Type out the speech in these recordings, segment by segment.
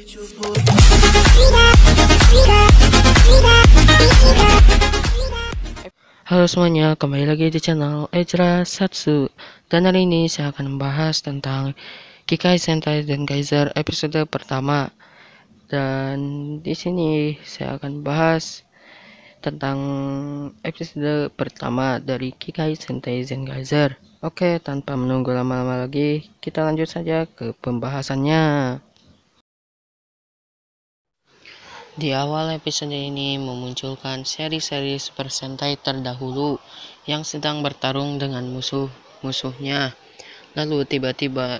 Halo semuanya, kembali lagi di channel Ejra Satsu. Dan hari ini saya akan membahas tentang Kikai Sentai Zenkaizer episode pertama. Dan di sini saya akan bahas tentang episode pertama dari Kikai Sentai Zenkaizer. Oke, tanpa menunggu lama-lama lagi, kita lanjut saja ke pembahasannya. Di awal episode ini memunculkan seri-seri Super Sentai terdahulu yang sedang bertarung dengan musuhnya. Lalu tiba-tiba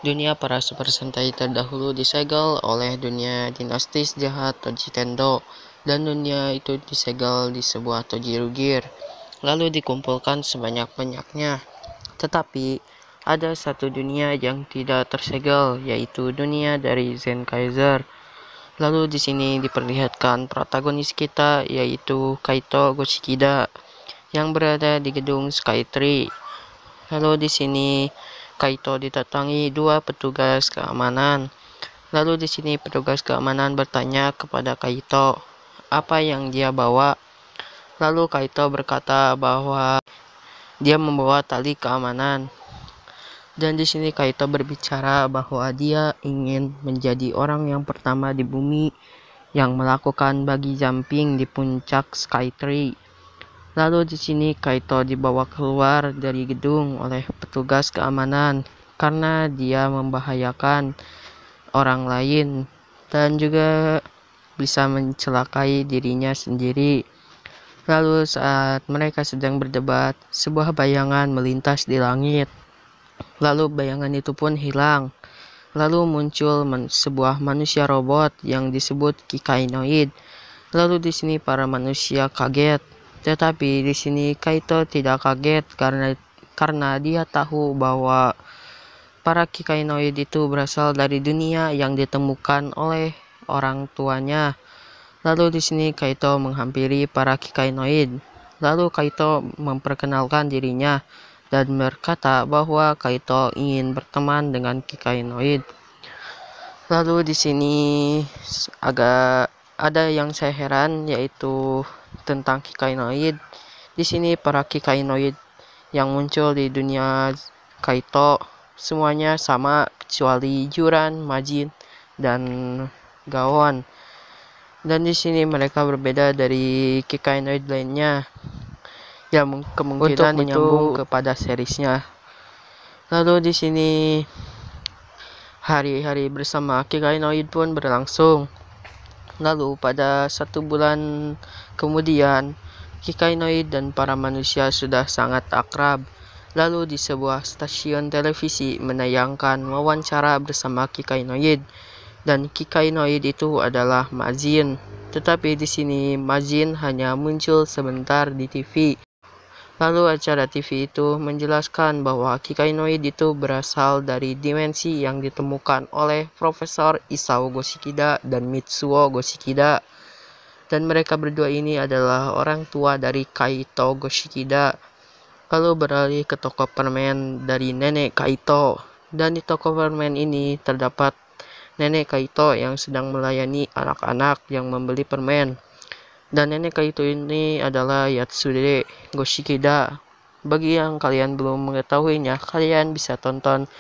dunia para Super Sentai terdahulu disegel oleh dunia dinastis jahat Toji Tendo, dan dunia itu disegel di sebuah Toji Rugir, lalu dikumpulkan sebanyak-banyaknya. Tetapi ada satu dunia yang tidak tersegel, yaitu dunia dari Zenkaizer. Lalu di sini diperlihatkan protagonis kita, yaitu Kaito Goshikida yang berada di gedung Skytree. Lalu di sini Kaito didatangi dua petugas keamanan. Lalu di sini petugas keamanan bertanya kepada Kaito apa yang dia bawa. Lalu Kaito berkata bahwa dia membawa tali keamanan. Dan di sini Kaito berbicara bahwa dia ingin menjadi orang yang pertama di bumi yang melakukan bungee jumping di puncak Skytree. Lalu di sini Kaito dibawa keluar dari gedung oleh petugas keamanan karena dia membahayakan orang lain dan juga bisa mencelakai dirinya sendiri. Lalu saat mereka sedang berdebat, sebuah bayangan melintas di langit. Lalu bayangan itu pun hilang. Lalu muncul sebuah manusia robot yang disebut Kikainoid. Lalu di sini para manusia kaget. Tetapi di sini Kaito tidak kaget karena dia tahu bahwa para Kikainoid itu berasal dari dunia yang ditemukan oleh orang tuanya. Lalu di sini Kaito menghampiri para Kikainoid. Lalu Kaito memperkenalkan dirinya dan berkata bahwa Kaito ingin berteman dengan Kikainoid. Lalu di sini agak ada yang saya heran, yaitu tentang Kikainoid. Di sini para Kikainoid yang muncul di dunia Kaito semuanya sama kecuali Juran, Majin, dan Gawon. Dan di sini mereka berbeda dari Kikainoid lainnya. Ya, kemungkinan menyambung kepada seriesnya. Lalu di sini hari-hari bersama Kikainoid pun berlangsung. Lalu pada 1 bulan kemudian, Kikainoid dan para manusia sudah sangat akrab. Lalu di sebuah stasiun televisi menayangkan wawancara bersama Kikainoid, dan Kikainoid itu adalah Majin. Tetapi di sini Majin hanya muncul sebentar di TV. Lalu acara TV itu menjelaskan bahwa Kikainoid itu berasal dari dimensi yang ditemukan oleh Profesor Isao Goshikida dan Mitsuo Goshikida. Dan mereka berdua ini adalah orang tua dari Kaito Goshikida. Lalu beralih ke toko permen dari nenek Kaito. Dan di toko permen ini terdapat nenek Kaito yang sedang melayani anak-anak yang membeli permen. Dan nenek Kaito ini adalah Yatsude Goshikida. Bagi yang kalian belum mengetahuinya, kalian bisa tonton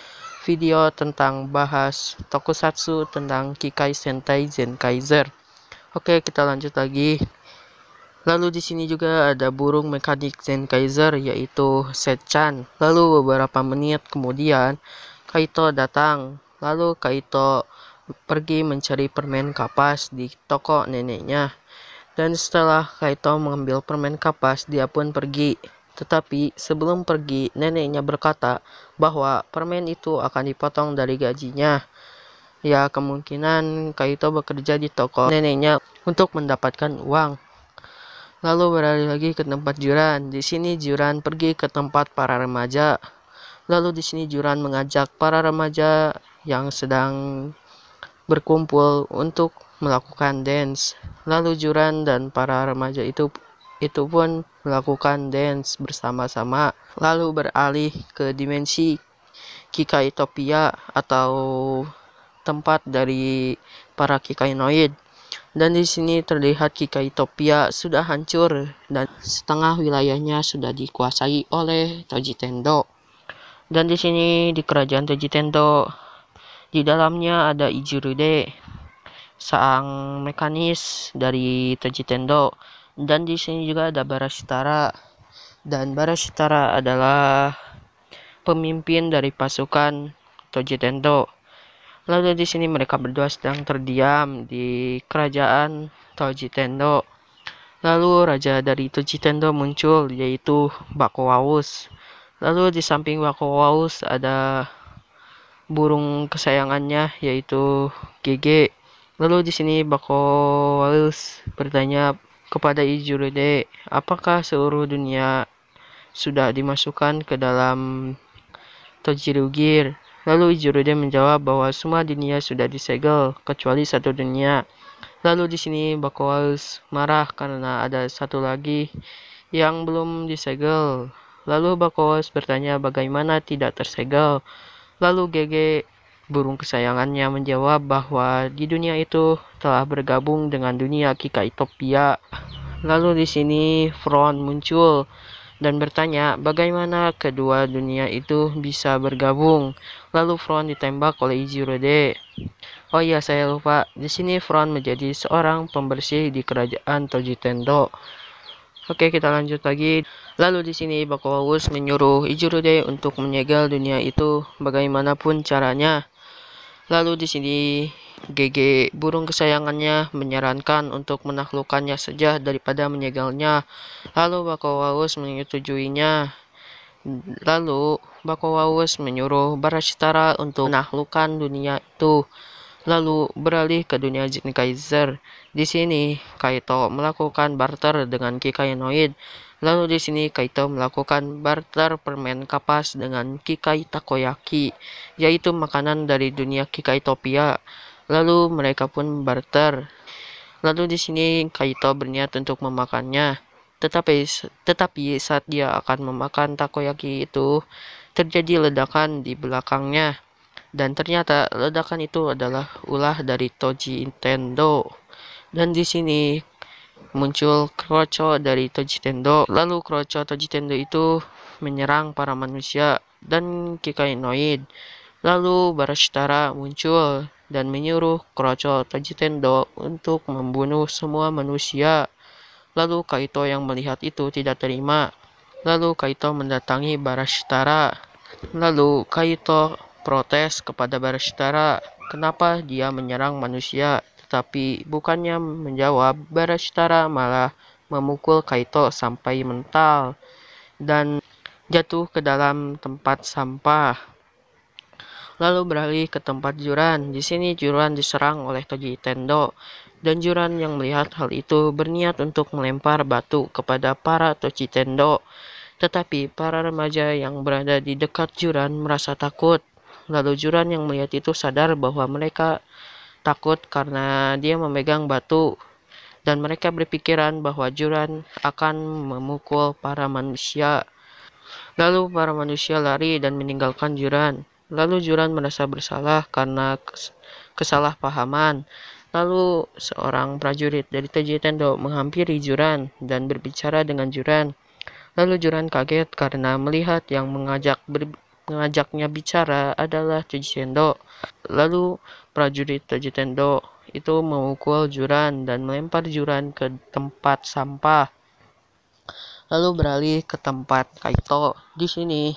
video tentang bahas tokusatsu tentang Kikai Sentai Zenkaizer. Oke, kita lanjut lagi. Lalu di sini juga ada burung mekanik Zenkaizer, yaitu Setchan. Lalu beberapa menit kemudian Kaito datang. Lalu Kaito pergi mencari permen kapas di toko neneknya. Dan setelah Kaito mengambil permen kapas, dia pun pergi. Tetapi sebelum pergi, neneknya berkata bahwa permen itu akan dipotong dari gajinya. Ya, kemungkinan Kaito bekerja di toko neneknya untuk mendapatkan uang. Lalu beralih lagi ke tempat Juran. Di sini Juran pergi ke tempat para remaja. Lalu di sini Juran mengajak para remaja yang sedang berkumpul untuk melakukan dance. Lalu Juran dan para remaja itu pun melakukan dance bersama-sama. Lalu beralih ke dimensi Kikaitopia atau tempat dari para Kikainoid. Dan di sini terlihat Kikaitopia sudah hancur dan setengah wilayahnya sudah dikuasai oleh Toji Tendo. Dan di sini di kerajaan Toji Tendo, di dalamnya ada Ijirude, sang mekanis dari Toji Tendo. Dan di sini juga ada Barashitara. Dan Barashitara adalah pemimpin dari pasukan Toji Tendo. Lalu di sini mereka berdua sedang terdiam di kerajaan Toji Tendo. Lalu raja dari Toji Tendo muncul, yaitu Bakuwaus. Lalu di samping Bakuwaus ada burung kesayangannya, yaitu Gege. Lalu di sini Bakuwaus bertanya kepada Ijirude, apakah seluruh dunia sudah dimasukkan ke dalam Tojirugir? Lalu Ijirude menjawab bahwa semua dunia sudah disegel kecuali satu dunia. Lalu di sini Bakuwaus marah karena ada satu lagi yang belum disegel. Lalu Bakuwaus bertanya bagaimana tidak tersegel. Lalu Gege, burung kesayangannya, menjawab bahwa di dunia itu telah bergabung dengan dunia Kikaitopia. Lalu di sini Front muncul dan bertanya bagaimana kedua dunia itu bisa bergabung. Lalu Front ditembak oleh Ijirude. Oh iya, saya lupa. Di sini Front menjadi seorang pembersih di kerajaan Toji Tendo. Oke, kita lanjut lagi. Lalu di sini Bakuwaus menyuruh Ijirude untuk menyegel dunia itu bagaimanapun caranya. Lalu di sini Gege, burung kesayangannya, menyarankan untuk menaklukkannya saja daripada menyegelnya. Lalu Bakuwaus menyetujuinya. Lalu Bakuwaus menyuruh Barashitara untuk menaklukkan dunia itu. Lalu beralih ke dunia Jin Kaiser. Di sini Kaito melakukan barter dengan Kikainoid. Lalu di sini Kaito melakukan barter permen kapas dengan Kikai Takoyaki, yaitu makanan dari dunia Kikaitopia. Lalu mereka pun barter. Lalu di sini Kaito berniat untuk memakannya. Tetapi saat dia akan memakan takoyaki itu, terjadi ledakan di belakangnya. Dan ternyata ledakan itu adalah ulah dari Toji Tendo. Dan di sini muncul Kroco dari Toji Tendo. Lalu Kroco Toji Tendo itu menyerang para manusia dan Kikainoid. Lalu Barashitara muncul dan menyuruh Kroco Toji Tendo untuk membunuh semua manusia. Lalu Kaito yang melihat itu tidak terima. Lalu Kaito mendatangi Barashitara. Lalu Kaito protes kepada Barashitara, kenapa dia menyerang manusia. Tetapi bukannya menjawab, Barashitara malah memukul Kaito sampai mental dan jatuh ke dalam tempat sampah. Lalu beralih ke tempat Juran. Di sini Juran diserang oleh Toji Tendo, dan Juran yang melihat hal itu berniat untuk melempar batu kepada para Toji Tendo. Tetapi para remaja yang berada di dekat Juran merasa takut. Lalu Juran yang melihat itu sadar bahwa mereka takut karena dia memegang batu, dan mereka berpikiran bahwa Juran akan memukul para manusia. Lalu para manusia lari dan meninggalkan Juran. Lalu Juran merasa bersalah karena kesalahpahaman. Lalu seorang prajurit dari Toji Tendo menghampiri Juran dan berbicara dengan Juran. Lalu Juran kaget karena melihat yang mengajaknya bicara adalah Toji Tendo. Lalu prajurit Toji Tendo itu memukul Juran dan melempar Juran ke tempat sampah. Lalu beralih ke tempat Kaito. Di sini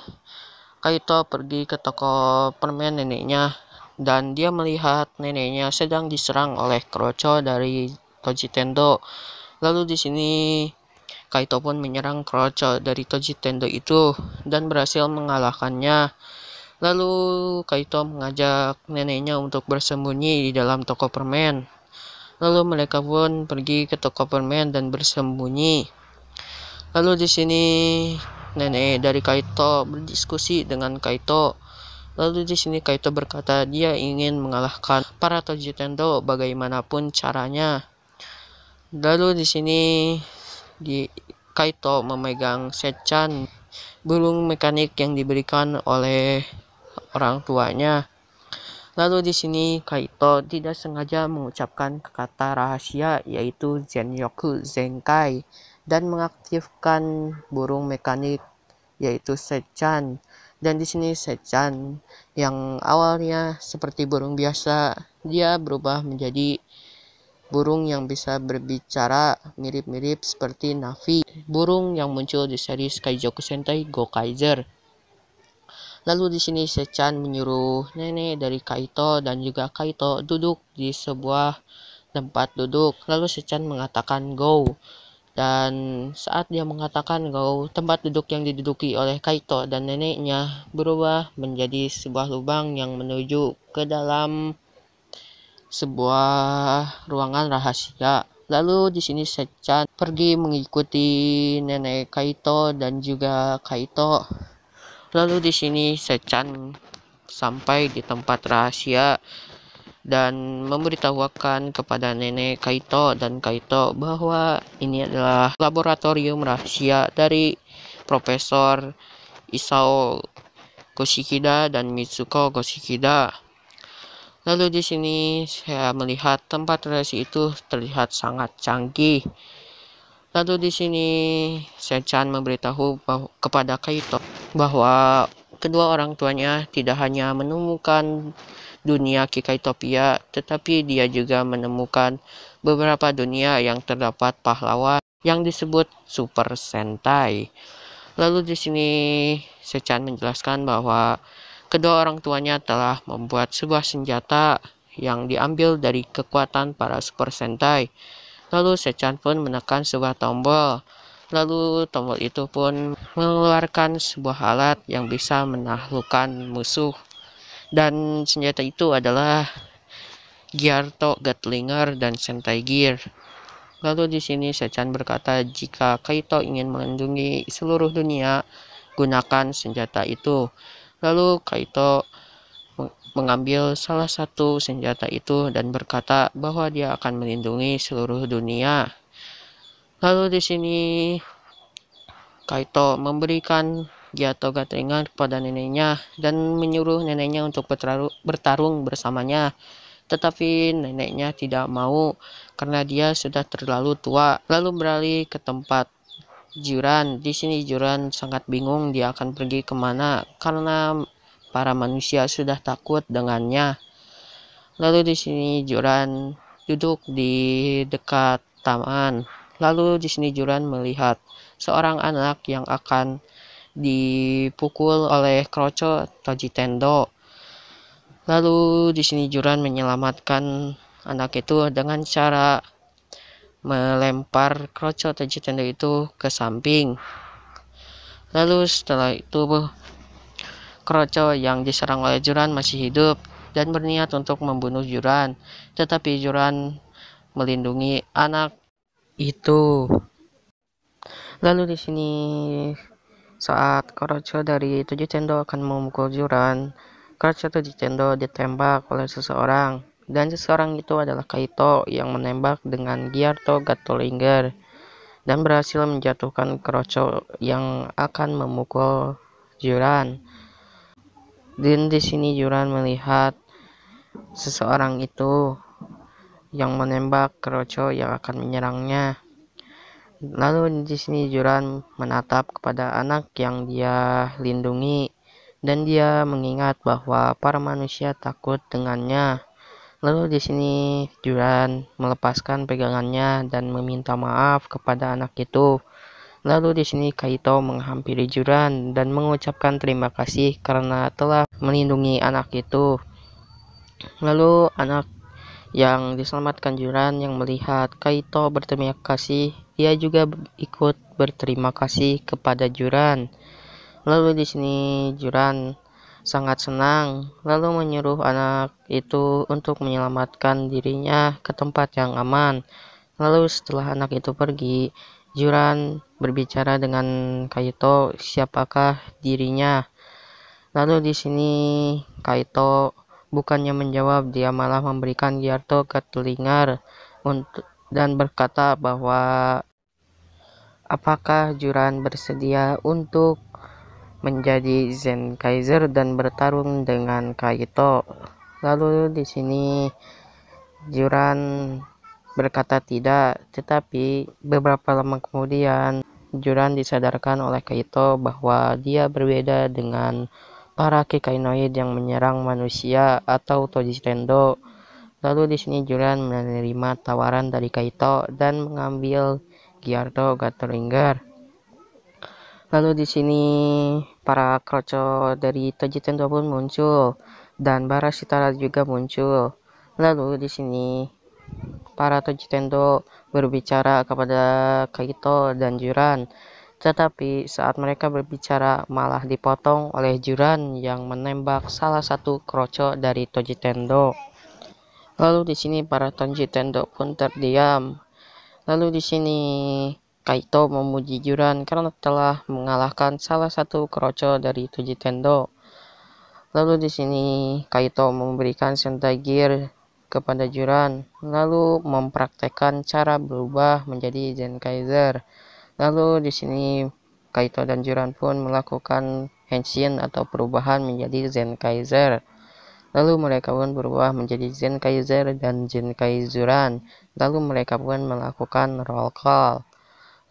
Kaito pergi ke toko permen neneknya dan dia melihat neneknya sedang diserang oleh Kroco dari Toji Tendo. Lalu di sini Kaito pun menyerang Kroco dari Toji Tendo itu dan berhasil mengalahkannya. Lalu Kaito mengajak neneknya untuk bersembunyi di dalam toko permen. Lalu mereka pun pergi ke toko permen dan bersembunyi. Lalu di sini nenek dari Kaito berdiskusi dengan Kaito. Lalu di sini Kaito berkata dia ingin mengalahkan para Toji Tendo bagaimanapun caranya. Lalu di sini Kaito memegang Sechan, burung mekanik yang diberikan oleh orang tuanya. Lalu di sini Kaito tidak sengaja mengucapkan kata rahasia yaitu Zenryoku Zenkai dan mengaktifkan burung mekanik yaitu Sechan. Dan di sini Sechan yang awalnya seperti burung biasa, dia berubah menjadi burung yang bisa berbicara mirip-mirip seperti Navi, burung yang muncul di series Kaizoku Sentai Gokaiger. Lalu di sini Sechan menyuruh nenek dari Kaito dan juga Kaito duduk di sebuah tempat duduk. Lalu Sechan mengatakan go. Dan saat dia mengatakan go, tempat duduk yang diduduki oleh Kaito dan neneknya berubah menjadi sebuah lubang yang menuju ke dalam sebuah ruangan rahasia. Lalu di sini Sechan pergi mengikuti nenek Kaito dan juga Kaito. Lalu di sini Sechan sampai di tempat rahasia dan memberitahukan kepada nenek Kaito dan Kaito bahwa ini adalah laboratorium rahasia dari Profesor Isao Koshikida dan Mitsuko Koshikida. Lalu di sini saya melihat tempat rahasia itu terlihat sangat canggih. Lalu di sini Sechan memberitahu kepada Kaito bahwa kedua orang tuanya tidak hanya menemukan dunia Kikaitopia, tetapi dia juga menemukan beberapa dunia yang terdapat pahlawan yang disebut Super Sentai. Lalu di sini Sechan menjelaskan bahwa kedua orang tuanya telah membuat sebuah senjata yang diambil dari kekuatan para Super Sentai. Lalu Sechan pun menekan sebuah tombol. Lalu tombol itu pun mengeluarkan sebuah alat yang bisa menaklukkan musuh. Dan senjata itu adalah Gyarto Gatlinger dan Sentai Gear. Lalu di sini Sechan berkata jika Kaito ingin melindungi seluruh dunia, gunakan senjata itu. Lalu Kaito mengambil salah satu senjata itu dan berkata bahwa dia akan melindungi seluruh dunia. Lalu di sini Kaito memberikan Gyatto Gatlingan kepada neneknya dan menyuruh neneknya untuk bertarung bersamanya. Tetapi neneknya tidak mau karena dia sudah terlalu tua. Lalu beralih ke tempat Juran. Di sini Juran sangat bingung dia akan pergi kemana karena para manusia sudah takut dengannya. Lalu di sini Juran duduk di dekat taman. Lalu di sini Juran melihat seorang anak yang akan dipukul oleh Kroco Tojitendo. Lalu di sini Juran menyelamatkan anak itu dengan cara melempar Kroco Tojitendo itu ke samping. Lalu setelah itu Kroco yang diserang oleh Juran masih hidup dan berniat untuk membunuh Juran, tetapi Juran melindungi anak itu. Lalu di sini saat Kroco dari Tojitendo akan memukul Juran, Kroco Tojitendo ditembak oleh seseorang, dan seseorang itu adalah Kaito yang menembak dengan Gyarto Gatlinger dan berhasil menjatuhkan Kroco yang akan memukul Juran. Dan di sini Juran melihat seseorang itu yang menembak Kroco yang akan menyerangnya. Lalu di sini Juran menatap kepada anak yang dia lindungi dan dia mengingat bahwa para manusia takut dengannya. Lalu di sini Juran melepaskan pegangannya dan meminta maaf kepada anak itu. Lalu di sini Kaito menghampiri Juran dan mengucapkan terima kasih karena telah melindungi anak itu. Lalu anak yang diselamatkan Juran yang melihat Kaito berterima kasih, dia juga ikut berterima kasih kepada Juran. Lalu di sini Juran sangat senang, lalu menyuruh anak itu untuk menyelamatkan dirinya ke tempat yang aman. Lalu setelah anak itu pergi, Juran berbicara dengan Kaito siapakah dirinya. Lalu di sini Kaito bukannya menjawab, dia malah memberikan Gyarto Gatlinger dan berkata bahwa apakah Juran bersedia untuk menjadi Zenkaiser dan bertarung dengan Kaito. Lalu di sini Juran berkata tidak, tetapi beberapa lama kemudian Juran disadarkan oleh Kaito bahwa dia berbeda dengan para Kikainoid yang menyerang manusia atau Toji Tendo. Lalu di sini Juran menerima tawaran dari Kaito dan mengambil Gyardo Gatling. Lalu di sini para kroco dari Toji Tendo pun muncul dan Bara Shitara juga muncul. Lalu di sini para Toji Tendo berbicara kepada Kaito dan Juran, tetapi saat mereka berbicara malah dipotong oleh Juran yang menembak salah satu kroco dari Toji Tendo. Lalu di sini para Toji Tendo pun terdiam. Lalu di sini Kaito memuji Juran karena telah mengalahkan salah satu kroco dari Toji Tendo. Lalu di sini Kaito memberikan Sentai Gear kepada Juran, lalu mempraktekkan cara berubah menjadi Zenkaiser. Lalu di sini Kaito dan Juran pun melakukan henshin atau perubahan menjadi Zenkaiser. Lalu mereka pun berubah menjadi Zenkaiser dan Zenkaizuran. Lalu mereka pun melakukan roll call.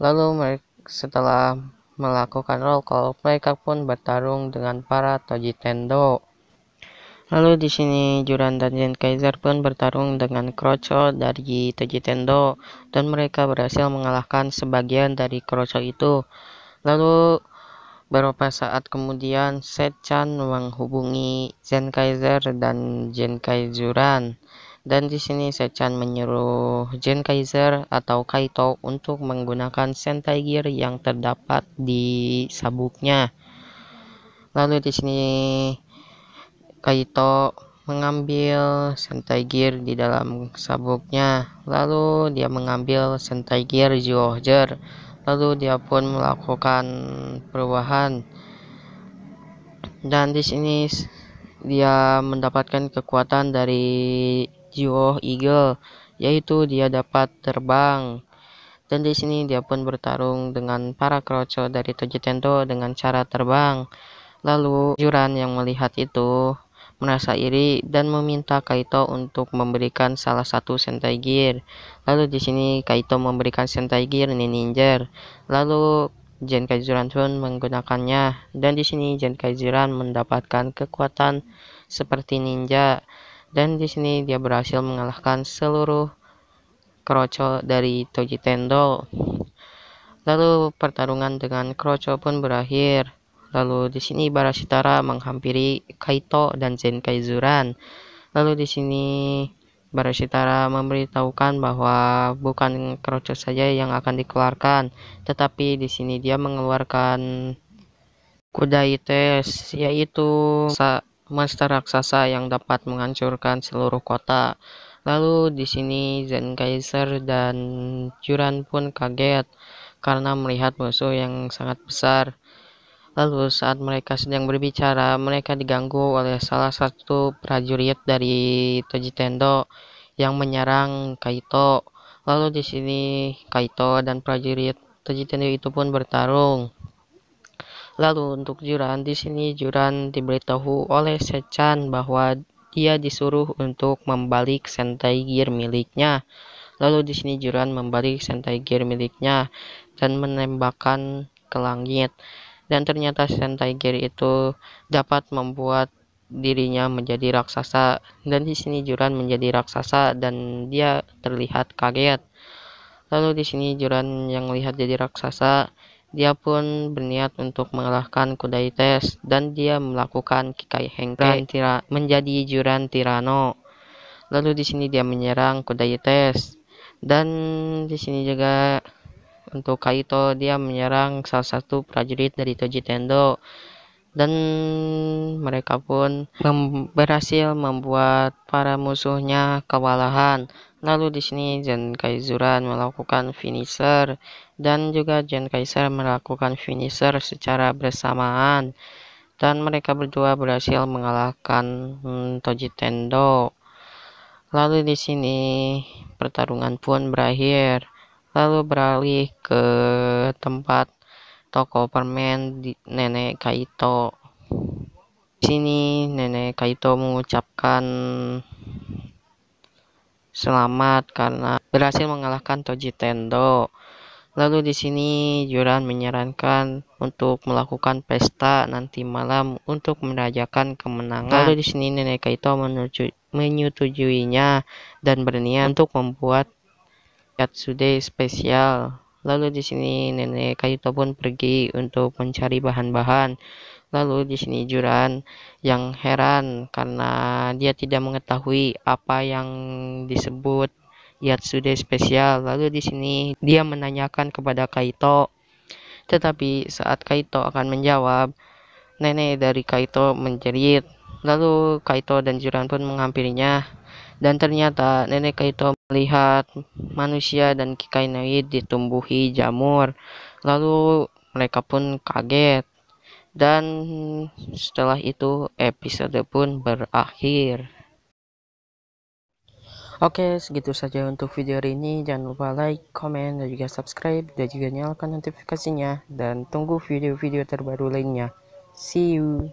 Lalu setelah melakukan roll call, mereka pun bertarung dengan para Toji Tendo. Lalu di sini Juran dan Zenkaiser pun bertarung dengan kroco dari Toji Tendo dan mereka berhasil mengalahkan sebagian dari kroco itu. Lalu beberapa saat kemudian Setchan menghubungi Zenkaiser dan Zenkaizuran. Dan di sini Setchan menyuruh Zenkaiser atau Kaito untuk menggunakan Sentai Gear yang terdapat di sabuknya. Lalu di sini Kaito mengambil Sentai Gear di dalam sabuknya. Lalu dia mengambil Sentai Gear Zyuohger. Lalu dia pun melakukan perubahan. Dan di sini dia mendapatkan kekuatan dari Zyuoh Eagle, yaitu dia dapat terbang. Dan di sini dia pun bertarung dengan para kroco dari Toji Tendo dengan cara terbang. Lalu Juran yang melihat itu merasa iri dan meminta Kaito untuk memberikan salah satu Sentai Gear. Lalu di sini Kaito memberikan Sentai Gear Ninja. Lalu Zenkaizuran pun menggunakannya dan di sini Zenkaizuran mendapatkan kekuatan seperti ninja dan di sini dia berhasil mengalahkan seluruh kroco dari Toji Tendo. Lalu pertarungan dengan kroco pun berakhir. Lalu di sini Bara Shitara menghampiri Kaito dan Zenkaizuran. Lalu di sini Bara Shitara memberitahukan bahwa bukan kroco saja yang akan dikeluarkan, tetapi di sini dia mengeluarkan Kudaites, yaitu monster raksasa yang dapat menghancurkan seluruh kota. Lalu di sini Zenkaiser dan Juran pun kaget karena melihat musuh yang sangat besar. Lalu saat mereka sedang berbicara, mereka diganggu oleh salah satu prajurit dari Toji Tendo yang menyerang Kaito. Lalu di sini Kaito dan prajurit Toji Tendo itu pun bertarung. Lalu untuk Juran, di sini Juran diberitahu oleh Sechan bahwa dia disuruh untuk membalik Sentai Gear miliknya. Lalu di sini Juran membalik Sentai Gear miliknya dan menembakkan ke langit. Dan ternyata Sentai Gear itu dapat membuat dirinya menjadi raksasa. Dan di sini Juran menjadi raksasa dan dia terlihat kaget. Lalu di sini Juran yang melihat jadi raksasa, dia pun berniat untuk mengalahkan Kudaites dan dia melakukan Kikai Henke menjadi Juran Tirano. Lalu di sini dia menyerang Kudaites dan di sini juga untuk Kaito dia menyerang salah satu prajurit dari Toji Tendo dan mereka pun berhasil membuat para musuhnya kewalahan. Lalu di sini Zenkaizuran melakukan finisher dan juga Zenkaiser melakukan finisher secara bersamaan dan mereka berdua berhasil mengalahkan Toji Tendo. Lalu di sini pertarungan pun berakhir. Lalu beralih ke tempat toko permen di Nenek Kaito. Di sini Nenek Kaito mengucapkan selamat karena berhasil mengalahkan Toji Tendo. Lalu di sini Juran menyarankan untuk melakukan pesta nanti malam untuk merayakan kemenangan. Lalu di sini Nenek Kaito menyetujuinya dan berniat untuk membuat Yatsude spesial. Lalu di sini Nenek Kaito pun pergi untuk mencari bahan-bahan. Lalu di sini Juran yang heran karena dia tidak mengetahui apa yang disebut Yatsude spesial. Lalu di sini dia menanyakan kepada Kaito. Tetapi saat Kaito akan menjawab, nenek dari Kaito menjerit. Lalu Kaito dan Juran pun menghampirinya. Dan ternyata nenek Kaito melihat manusia dan Kikainoid ditumbuhi jamur. Lalu mereka pun kaget. Dan setelah itu episode pun berakhir. Oke, segitu saja untuk video hari ini. Jangan lupa like, komen, dan juga subscribe, dan juga nyalakan notifikasinya. Dan tunggu video-video terbaru lainnya. See you!